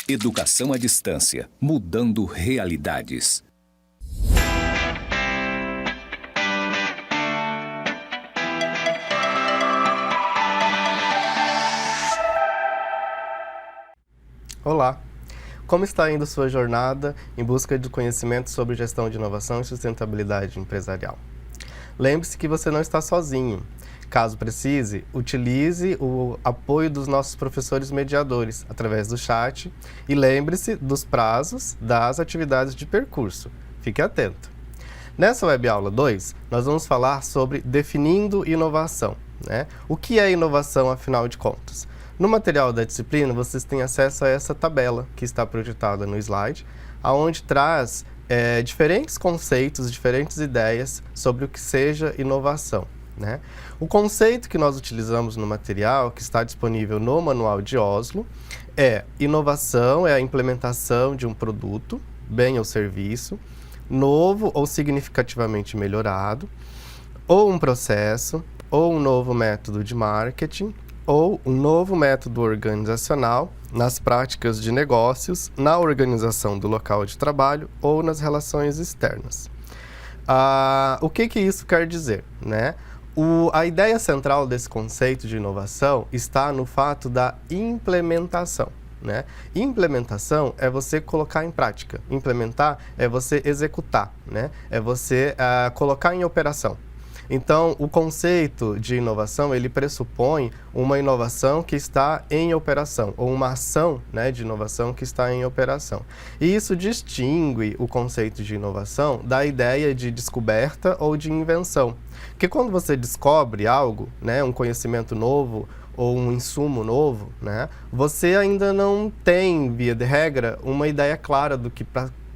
Educação à distância, mudando realidades. Olá! Como está indo sua jornada em busca de conhecimento sobre gestão de inovação e sustentabilidade empresarial? Lembre-se que você não está sozinho. Caso precise, utilize o apoio dos nossos professores mediadores através do chat e lembre-se dos prazos das atividades de percurso. Fique atento! Nessa web-aula 2, nós vamos falar sobre definindo inovação, né? O que é inovação, afinal de contas? No material da disciplina, vocês têm acesso a essa tabela que está projetada no slide, onde traz diferentes conceitos, diferentes ideias sobre o que seja inovação, né? O conceito que nós utilizamos no material, que está disponível no Manual de Oslo, inovação é a implementação de um produto, bem ou serviço, novo ou significativamente melhorado, ou um processo, ou um novo método de marketing, ou um novo método organizacional nas práticas de negócios, na organização do local de trabalho ou nas relações externas. O que isso quer dizer, né? A ideia central desse conceito de inovação está no fato da implementação, né? Implementação é você colocar em prática, implementar é você executar, né? É você colocar em operação. Então, o conceito de inovação, ele pressupõe uma inovação que está em operação, ou uma ação, né, de inovação que está em operação. E isso distingue o conceito de inovação da ideia de descoberta ou de invenção. Porque quando você descobre algo, né, um conhecimento novo, ou um insumo novo, né, você ainda não tem, via de regra, uma ideia clara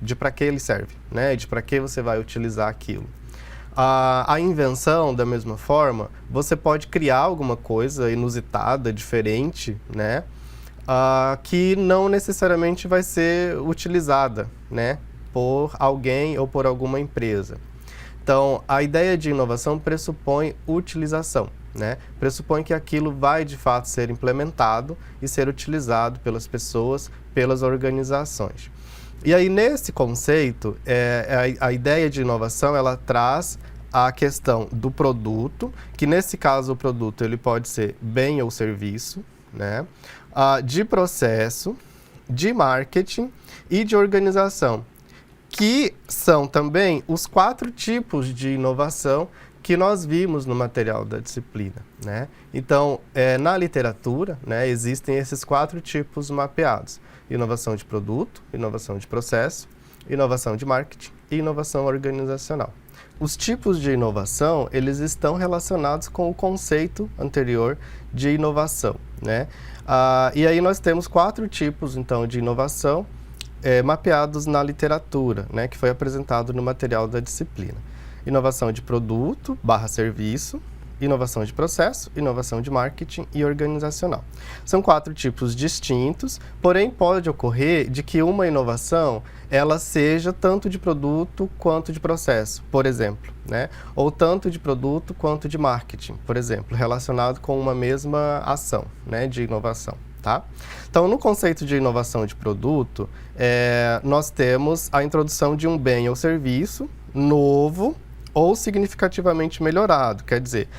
de para que ele serve, né, de para que você vai utilizar aquilo. A invenção, da mesma forma, você pode criar alguma coisa inusitada, diferente, né? Que não necessariamente vai ser utilizada, né, por alguém ou por alguma empresa. Então, a ideia de inovação pressupõe utilização, né? Pressupõe que aquilo vai, de fato, ser implementado e ser utilizado pelas pessoas, pelas organizações. E aí, nesse conceito, a ideia de inovação, ela traz a questão do produto, que nesse caso o produto ele pode ser bem ou serviço, né? De processo, de marketing e de organização, que são também os 4 tipos de inovação que nós vimos no material da disciplina, né? Então, na literatura, né, existem esses 4 tipos mapeados: inovação de produto, inovação de processo, inovação de marketing e inovação organizacional. Os tipos de inovação, eles estão relacionados com o conceito anterior de inovação, né? E aí nós temos 4 tipos, então, de inovação mapeados na literatura, né, que foi apresentado no material da disciplina. Inovação de produto / serviço, inovação de processo, inovação de marketing e organizacional. São 4 tipos distintos, porém pode ocorrer de que uma inovação ela seja tanto de produto quanto de processo, por exemplo, né? Ou tanto de produto quanto de marketing, por exemplo, relacionado com uma mesma ação, né, de inovação. Tá? Então, no conceito de inovação de produto, nós temos a introdução de um bem ou serviço novo ou significativamente melhorado. Quer dizer,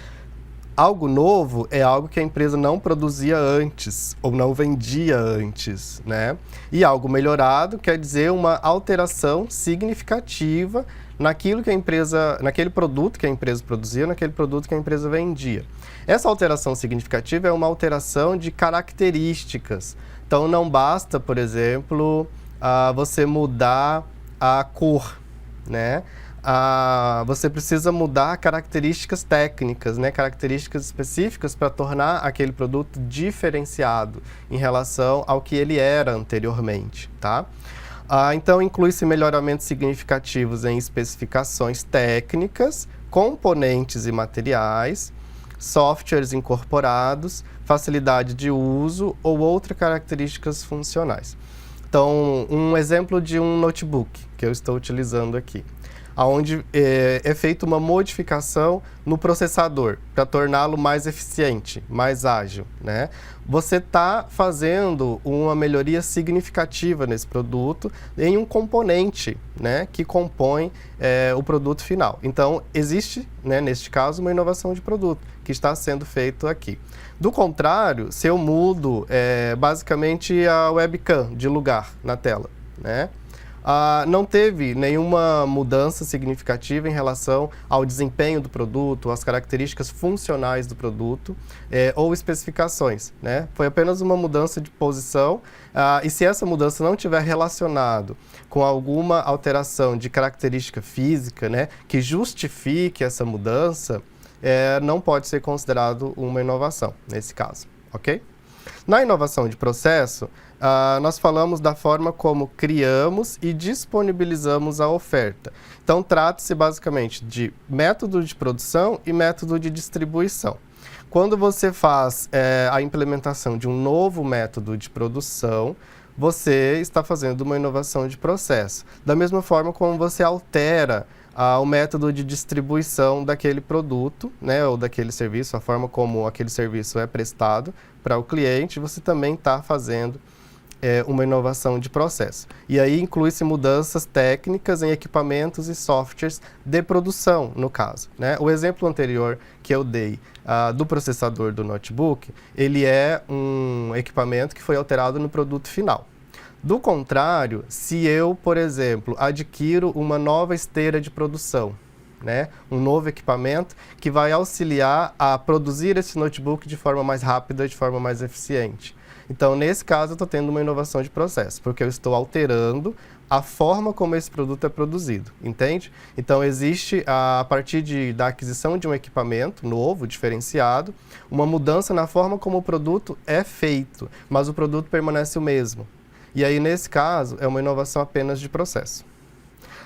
algo novo é algo que a empresa não produzia antes ou não vendia antes, né? E algo melhorado quer dizer uma alteração significativa naquilo que a empresa, naquele produto que a empresa produzia, naquele produto que a empresa vendia. Essa alteração significativa é uma alteração de características. Então, não basta, por exemplo, você mudar a cor, né? Você precisa mudar características técnicas, né? Características específicas para tornar aquele produto diferenciado em relação ao que ele era anteriormente, tá? Então, inclui-se melhoramentos significativos em especificações técnicas, componentes e materiais, softwares incorporados, facilidade de uso ou outras características funcionais. Então, um exemplo de um notebook que eu estou utilizando aqui. onde é feita uma modificação no processador para torná-lo mais eficiente, mais ágil, né? Você está fazendo uma melhoria significativa nesse produto em um componente, né, que compõe o produto final. Então, existe, né, neste caso, uma inovação de produto que está sendo feito aqui. Do contrário, se eu mudo basicamente a webcam de lugar na tela, né? Não teve nenhuma mudança significativa em relação ao desempenho do produto, às características funcionais do produto ou especificações, né? Foi apenas uma mudança de posição e se essa mudança não estiver relacionado com alguma alteração de característica física, né, que justifique essa mudança, não pode ser considerado uma inovação nesse caso, ok? Na inovação de processo, nós falamos da forma como criamos e disponibilizamos a oferta. Então, trata-se basicamente de método de produção e método de distribuição. Quando você faz a implementação de um novo método de produção, você está fazendo uma inovação de processo. Da mesma forma como você altera o método de distribuição daquele produto, né, ou daquele serviço, a forma como aquele serviço é prestado para o cliente, você também está fazendo uma inovação de processo. E aí inclui-se mudanças técnicas em equipamentos e softwares de produção, no caso, né? O exemplo anterior que eu dei do processador do notebook, ele é um equipamento que foi alterado no produto final. Do contrário, se eu, por exemplo, adquiro uma nova esteira de produção, né, um novo equipamento que vai auxiliar a produzir esse notebook de forma mais rápida, de forma mais eficiente. Então, nesse caso, eu estou tendo uma inovação de processo, porque eu estou alterando a forma como esse produto é produzido, entende? Então, existe, a partir da aquisição de um equipamento novo, diferenciado, uma mudança na forma como o produto é feito, mas o produto permanece o mesmo. E aí, nesse caso, é uma inovação apenas de processo.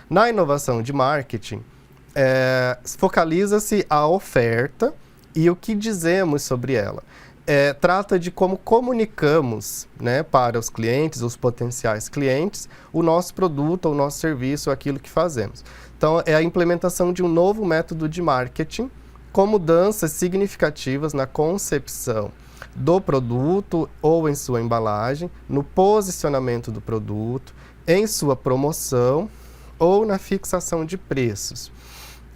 Na inovação de marketing, focaliza-se a oferta e o que dizemos sobre ela. Trata de como comunicamos, né, para os clientes, os potenciais clientes, o nosso produto, o nosso serviço, aquilo que fazemos. Então, é a implementação de um novo método de marketing com mudanças significativas na concepção do produto ou em sua embalagem, no posicionamento do produto, em sua promoção ou na fixação de preços.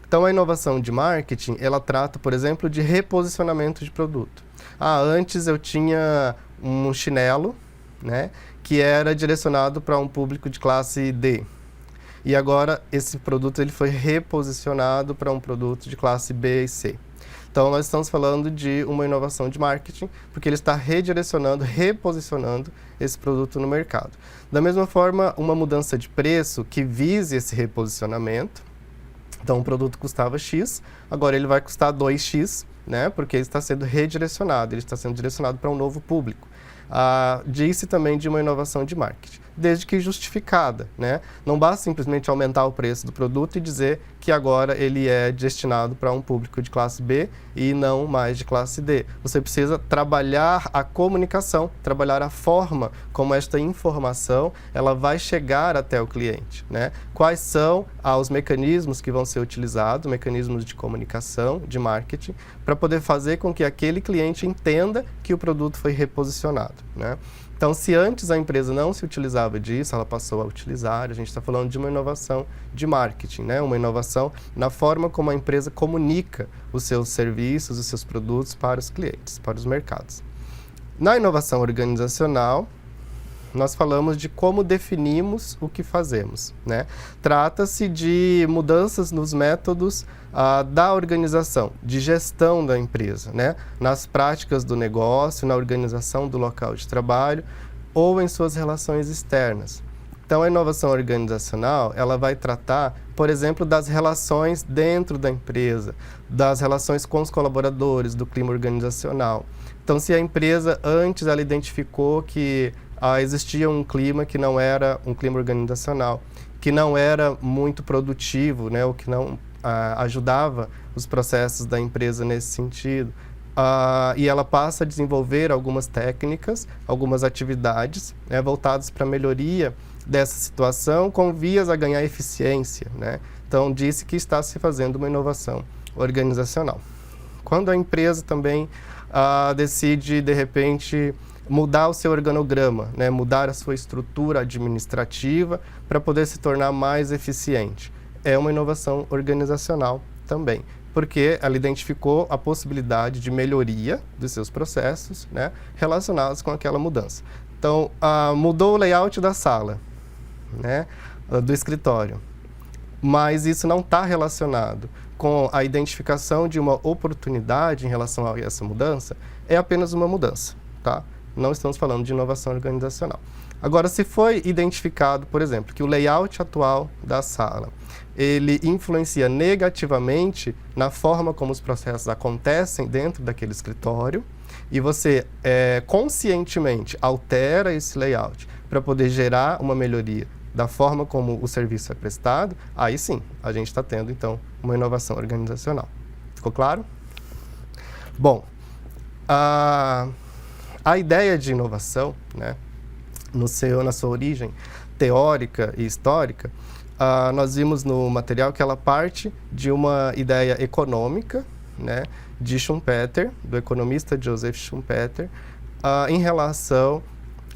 Então, a inovação de marketing, ela trata, por exemplo, de reposicionamento de produto. Antes eu tinha um chinelo, né, que era direcionado para um público de classe D. E agora esse produto ele foi reposicionado para um produto de classe B e C. Então, nós estamos falando de uma inovação de marketing, porque ele está redirecionando, reposicionando esse produto no mercado. Da mesma forma, uma mudança de preço que vise esse reposicionamento. Então, o produto custava X, agora ele vai custar 2X, né? Porque ele está sendo redirecionado, ele está sendo direcionado para um novo público. Diz-se também de uma inovação de marketing, desde que justificada, né? Não basta simplesmente aumentar o preço do produto e dizer que agora ele é destinado para um público de classe B e não mais de classe D. Você precisa trabalhar a comunicação, trabalhar a forma como esta informação ela vai chegar até o cliente, né? Quais são os mecanismos que vão ser utilizados, mecanismos de comunicação, de marketing, para poder fazer com que aquele cliente entenda que o produto foi reposicionado, né? Então, se antes a empresa não se utilizava disso, ela passou a utilizar, a gente está falando de uma inovação de marketing, né? Uma inovação na forma como a empresa comunica os seus serviços, os seus produtos para os clientes, para os mercados. Na inovação organizacional, nós falamos de como definimos o que fazemos, né? Trata-se de mudanças nos métodos da organização, de gestão da empresa, né? Nas práticas do negócio, na organização do local de trabalho ou em suas relações externas. Então, a inovação organizacional, ela vai tratar, por exemplo, das relações dentro da empresa, das relações com os colaboradores, do clima organizacional. Então, se a empresa antes ela identificou que existia um clima que não era um clima organizacional, que não era muito produtivo, né, ou que não ajudava os processos da empresa nesse sentido, e ela passa a desenvolver algumas técnicas, algumas atividades, né, voltadas para a melhoria dessa situação com vias a ganhar eficiência, né? Então, disse que está se fazendo uma inovação organizacional. Quando a empresa também decide, de repente, mudar o seu organograma, né, mudar a sua estrutura administrativa para poder se tornar mais eficiente, é uma inovação organizacional também, porque ela identificou a possibilidade de melhoria dos seus processos, né, relacionados com aquela mudança. Então, mudou o layout da sala, né, do escritório, mas isso não está relacionado com a identificação de uma oportunidade em relação a essa mudança, é apenas uma mudança, tá? Não estamos falando de inovação organizacional. Agora, se foi identificado, por exemplo, que o layout atual da sala, ele influencia negativamente na forma como os processos acontecem dentro daquele escritório, e você conscientemente altera esse layout para poder gerar uma melhoria da forma como o serviço é prestado, aí sim, a gente está tendo, então, uma inovação organizacional. Ficou claro? Bom, a ideia de inovação, né, na sua origem teórica e histórica, nós vimos no material que ela parte de uma ideia econômica, né, de Schumpeter, do economista Joseph Schumpeter, em relação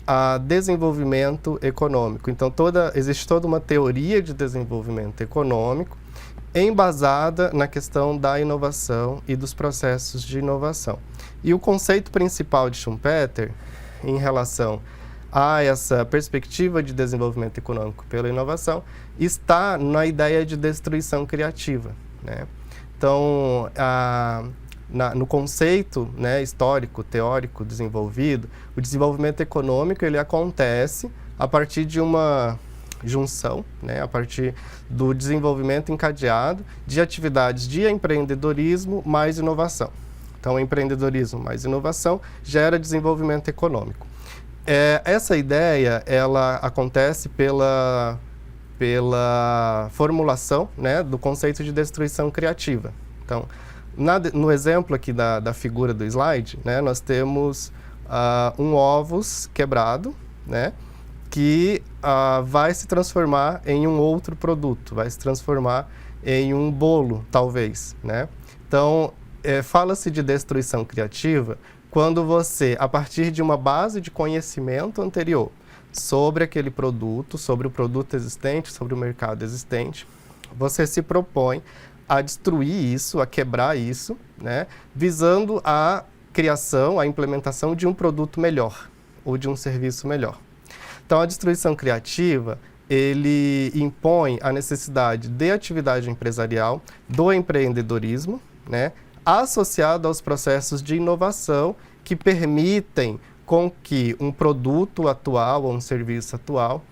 a desenvolvimento econômico. Então, existe toda uma teoria de desenvolvimento econômico embasada na questão da inovação e dos processos de inovação. E o conceito principal de Schumpeter, em relação a essa perspectiva de desenvolvimento econômico pela inovação, está na ideia de destruição criativa, né? Então, no conceito, né, histórico, teórico desenvolvido, o desenvolvimento econômico ele acontece a partir de uma junção, né, a partir do desenvolvimento encadeado de atividades de empreendedorismo mais inovação. Então, empreendedorismo mais inovação gera desenvolvimento econômico. Essa ideia ela acontece pela formulação, né, do conceito de destruição criativa. Então, no exemplo aqui da figura do slide, né, nós temos um ovos quebrado, né, que vai se transformar em um outro produto, vai se transformar em um bolo, talvez, né? Então, fala-se de destruição criativa quando você, a partir de uma base de conhecimento anterior sobre aquele produto, sobre o produto existente, sobre o mercado existente, você se propõe a destruir isso, a quebrar isso, né, visando a criação, a implementação de um produto melhor ou de um serviço melhor. Então, a destruição criativa, ele impõe a necessidade de atividade empresarial, do empreendedorismo, né, associado aos processos de inovação que permitem com que um produto atual ou um serviço atual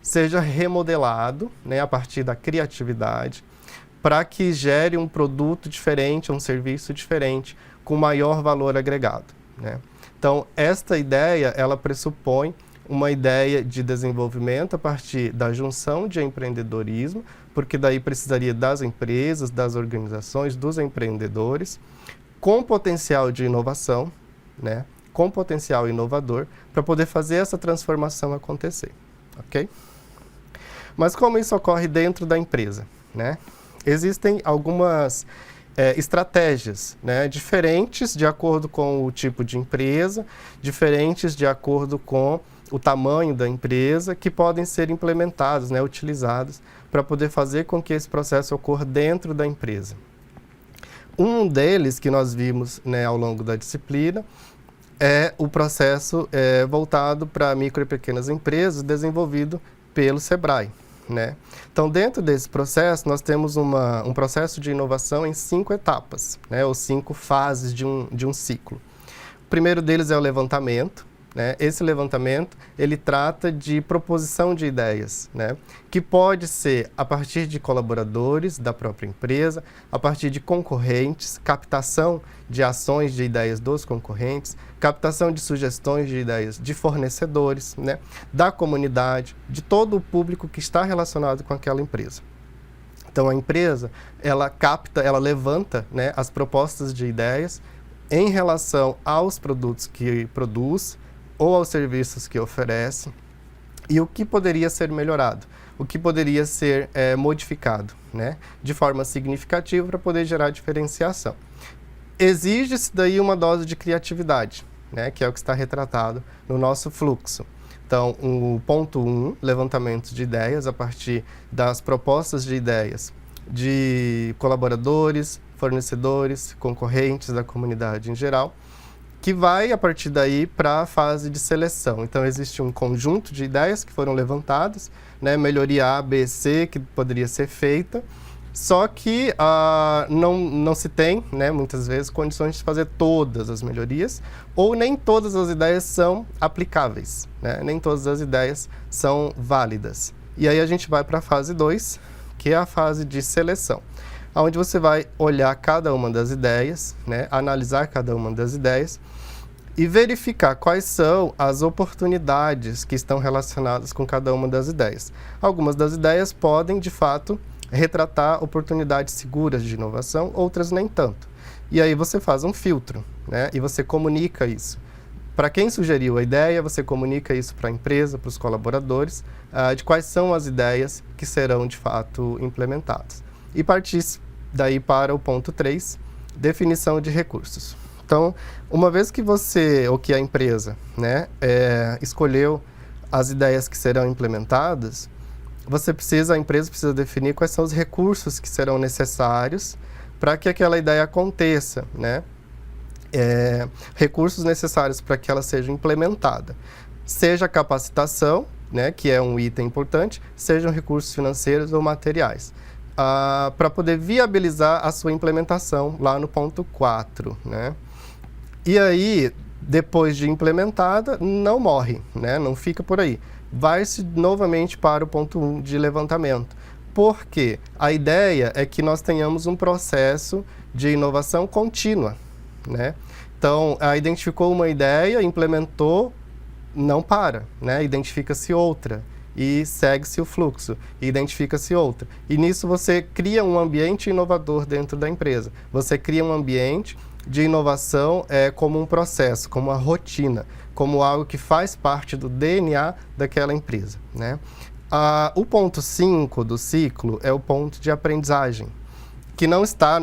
seja remodelado, né, a partir da criatividade, para que gere um produto diferente, um serviço diferente, com maior valor agregado, né? Então, esta ideia, ela pressupõe uma ideia de desenvolvimento a partir da junção de empreendedorismo, porque daí precisaria das empresas, das organizações, dos empreendedores, com potencial de inovação, né, com potencial inovador, para poder fazer essa transformação acontecer, ok? Mas como isso ocorre dentro da empresa, né? Existem algumas estratégias, né, diferentes de acordo com o tipo de empresa, diferentes de acordo com o tamanho da empresa, que podem ser implementados, né, utilizados para poder fazer com que esse processo ocorra dentro da empresa. Um deles que nós vimos, né, ao longo da disciplina é o processo voltado para micro e pequenas empresas, desenvolvido pelo SEBRAE, né? Então, dentro desse processo, nós temos um processo de inovação em 5 etapas, né, ou 5 fases de um ciclo. O primeiro deles é o levantamento, né? Esse levantamento, ele trata de proposição de ideias, né, que pode ser a partir de colaboradores da própria empresa, a partir de concorrentes, captação de ações de ideias dos concorrentes, captação de sugestões de ideias de fornecedores, né, da comunidade, de todo o público que está relacionado com aquela empresa. Então, a empresa, ela capta, ela levanta, né, as propostas de ideias em relação aos produtos que produz, ou aos serviços que oferece, e o que poderia ser melhorado, o que poderia ser modificado, né, de forma significativa para poder gerar diferenciação. Exige-se daí uma dose de criatividade, né, que é o que está retratado no nosso fluxo. Então, o ponto 1, levantamento de ideias a partir das propostas de ideias de colaboradores, fornecedores, concorrentes da comunidade em geral, que vai, a partir daí, para a fase de seleção. Então, existe um conjunto de ideias que foram levantadas, né, melhoria A, B, C, que poderia ser feita, só que não se tem, né, muitas vezes, condições de fazer todas as melhorias, ou nem todas as ideias são aplicáveis, né, nem todas as ideias são válidas. E aí a gente vai para a fase 2, que é a fase de seleção, onde você vai olhar cada uma das ideias, né, analisar cada uma das ideias e verificar quais são as oportunidades que estão relacionadas com cada uma das ideias. Algumas das ideias podem, de fato, retratar oportunidades seguras de inovação, outras nem tanto. E aí você faz um filtro, né, e você comunica isso. Para quem sugeriu a ideia, você comunica isso para a empresa, para os colaboradores, de quais são as ideias que serão, de fato, implementadas. E partir daí para o ponto 3, definição de recursos. Então, uma vez que você, ou que a empresa, né, escolheu as ideias que serão implementadas, a empresa precisa definir quais são os recursos que serão necessários para que aquela ideia aconteça, né? Recursos necessários para que ela seja implementada. Seja capacitação, né, que é um item importante, sejam recursos financeiros ou materiais. Para poder viabilizar a sua implementação lá no ponto 4, né? E aí, depois de implementada, não morre, né? Não fica por aí. Vai-se novamente para o ponto 1 de levantamento. Por quê? A ideia é que nós tenhamos um processo de inovação contínua, né? Então, identificou uma ideia, implementou, não para, né? Identifica-se outra e segue-se o fluxo, identifica-se outra. E nisso você cria um ambiente inovador dentro da empresa. Você cria um ambiente de inovação como um processo, como uma rotina, como algo que faz parte do DNA daquela empresa, né? O ponto 5 do ciclo é o ponto de aprendizagem, que não está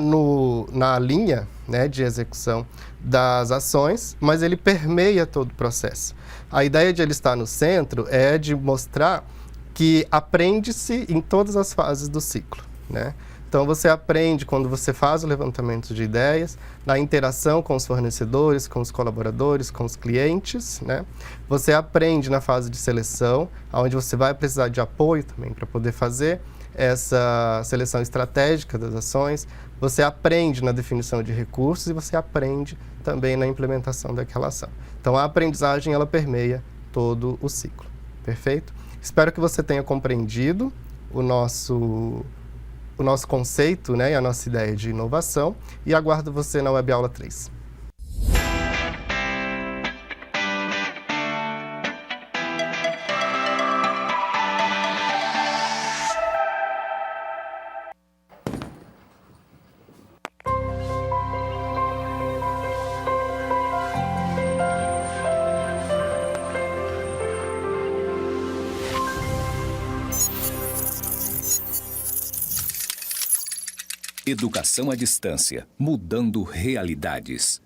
na linha, né, de execução das ações, mas ele permeia todo o processo. A ideia de ele estar no centro é de mostrar que aprende-se em todas as fases do ciclo, né? Então, você aprende quando você faz o levantamento de ideias, na interação com os fornecedores, com os colaboradores, com os clientes, né? Você aprende na fase de seleção, onde você vai precisar de apoio também para poder fazer essa seleção estratégica das ações. Você aprende na definição de recursos e você aprende também na implementação daquela ação. Então, a aprendizagem, ela permeia todo o ciclo. Perfeito? Espero que você tenha compreendido o nosso conceito, né, e a nossa ideia de inovação, e aguardo você na Web Aula 3. Educação à distância, mudando realidades.